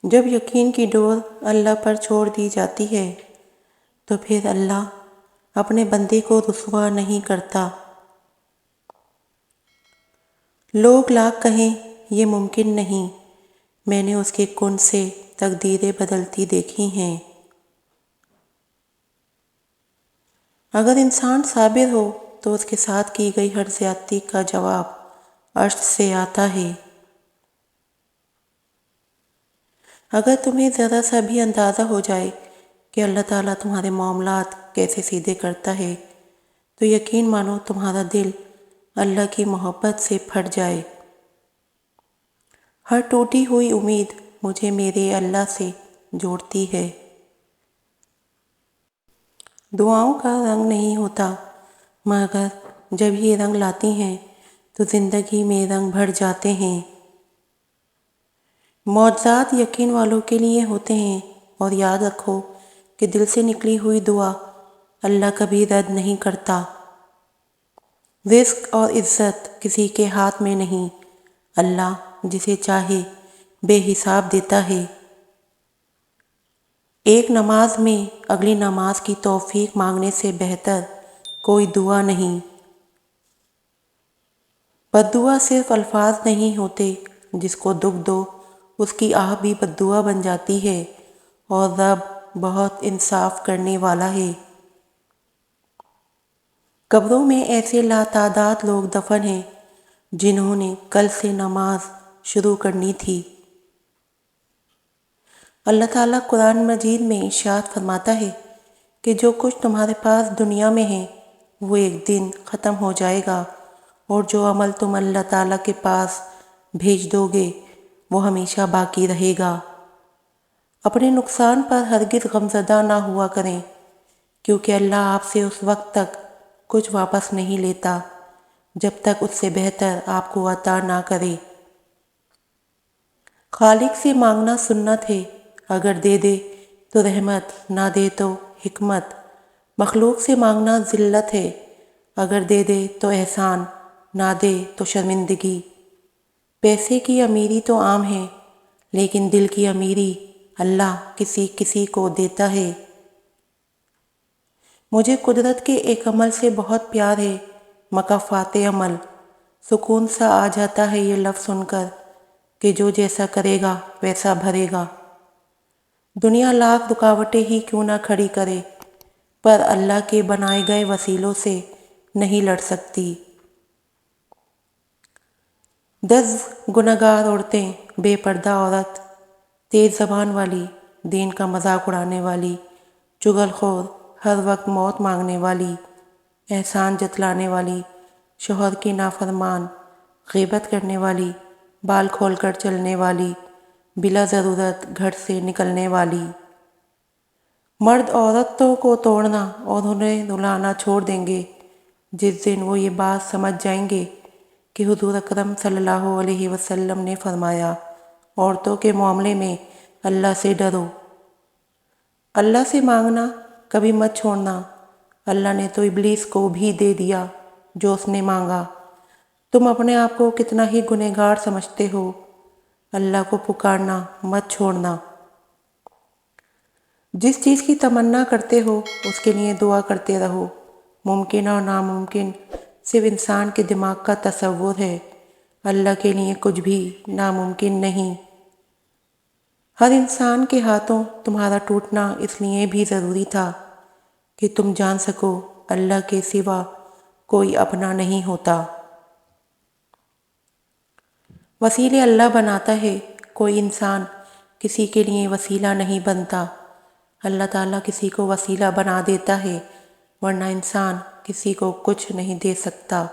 جب یقین کی ڈور اللہ پر چھوڑ دی جاتی ہے تو پھر اللہ اپنے بندے کو رسوا نہیں کرتا۔ لوگ لاکھ کہیں یہ ممکن نہیں، میں نے اس کے کن سے تقدیریں بدلتی دیکھی ہیں۔ اگر انسان صابر ہو تو اس کے ساتھ کی گئی ہر زیادتی کا جواب عرش سے آتا ہے۔ اگر تمہیں ذرا سا بھی اندازہ ہو جائے کہ اللہ تعالیٰ تمہارے معاملات کیسے سیدھے کرتا ہے تو یقین مانو تمہارا دل اللہ کی محبت سے پھٹ جائے۔ ہر ٹوٹی ہوئی امید مجھے میرے اللہ سے جوڑتی ہے۔ دعاؤں کا رنگ نہیں ہوتا، مگر جب یہ رنگ لاتی ہیں تو زندگی میں رنگ بھر جاتے ہیں۔ معجزات یقین والوں کے لیے ہوتے ہیں، اور یاد رکھو کہ دل سے نکلی ہوئی دعا اللہ کبھی رد نہیں کرتا۔ رزق اور عزت کسی کے ہاتھ میں نہیں، اللہ جسے چاہے بے حساب دیتا ہے۔ ایک نماز میں اگلی نماز کی توفیق مانگنے سے بہتر کوئی دعا نہیں۔ بد دعا صرف الفاظ نہیں ہوتے، جس کو دکھ دو اس کی آہ بھی بد دعا بن جاتی ہے، اور رب بہت انصاف کرنے والا ہے۔ قبروں میں ایسے لاتعداد لوگ دفن ہیں جنہوں نے کل سے نماز شروع کرنی تھی۔ اللہ تعالیٰ قرآن مجید میں ارشاد فرماتا ہے کہ جو کچھ تمہارے پاس دنیا میں ہے وہ ایک دن ختم ہو جائے گا، اور جو عمل تم اللہ تعالیٰ کے پاس بھیج دو گے وہ ہمیشہ باقی رہے گا۔ اپنے نقصان پر ہرگز غمزدہ نہ ہوا کریں، کیونکہ اللہ آپ سے اس وقت تک کچھ واپس نہیں لیتا جب تک اس سے بہتر آپ کو عطا نہ کرے۔ خالق سے مانگنا سنت ہے، اگر دے دے تو رحمت، نہ دے تو حکمت۔ مخلوق سے مانگنا ذلت ہے، اگر دے دے تو احسان، نہ دے تو شرمندگی۔ پیسے کی امیری تو عام ہے، لیکن دل کی امیری اللہ کسی کسی کو دیتا ہے۔ مجھے قدرت کے ایک عمل سے بہت پیار ہے، مکافات عمل۔ سکون سا آ جاتا ہے یہ لفظ سن کر کہ جو جیسا کرے گا ویسا بھرے گا۔ دنیا لاکھ رکاوٹیں ہی کیوں نہ کھڑی کرے، پر اللہ کے بنائے گئے وسیلوں سے نہیں لڑ سکتی۔ 10 گنہگار عورتیں، بے پردہ عورت، تیز زبان والی، دین کا مذاق اڑانے والی، چغل خور، ہر وقت موت مانگنے والی، احسان جتلانے والی، شوہر کی نافرمان، غیبت کرنے والی، بال کھول کر چلنے والی، بلا ضرورت گھر سے نکلنے والی۔ مرد عورتوں کو توڑنا اور انہیں رلانا چھوڑ دیں گے جس دن وہ یہ بات سمجھ جائیں گے کہ حضور اکرم صلی اللہ علیہ وسلم نے فرمایا، عورتوں کے معاملے میں اللہ سے ڈرو۔ اللہ سے مانگنا کبھی مت چھوڑنا، اللہ نے تو ابلیس کو بھی دے دیا جو اس نے مانگا۔ تم اپنے آپ کو کتنا ہی گنہگار سمجھتے ہو، اللہ کو پکارنا مت چھوڑنا۔ جس چیز کی تمنا کرتے ہو اس کے لیے دعا کرتے رہو۔ ممکن اور ناممکن صرف انسان کے دماغ کا تصور ہے، اللہ کے لیے کچھ بھی ناممکن نہیں۔ ہر انسان کے ہاتھوں تمہارا ٹوٹنا اس لیے بھی ضروری تھا کہ تم جان سکو اللہ کے سوا کوئی اپنا نہیں ہوتا۔ وسیلے اللہ بناتا ہے، کوئی انسان کسی کے لیے وسیلہ نہیں بنتا۔ اللہ تعالیٰ کسی کو وسیلہ بنا دیتا ہے، ورنہ انسان کسی کو کچھ نہیں دے سکتا۔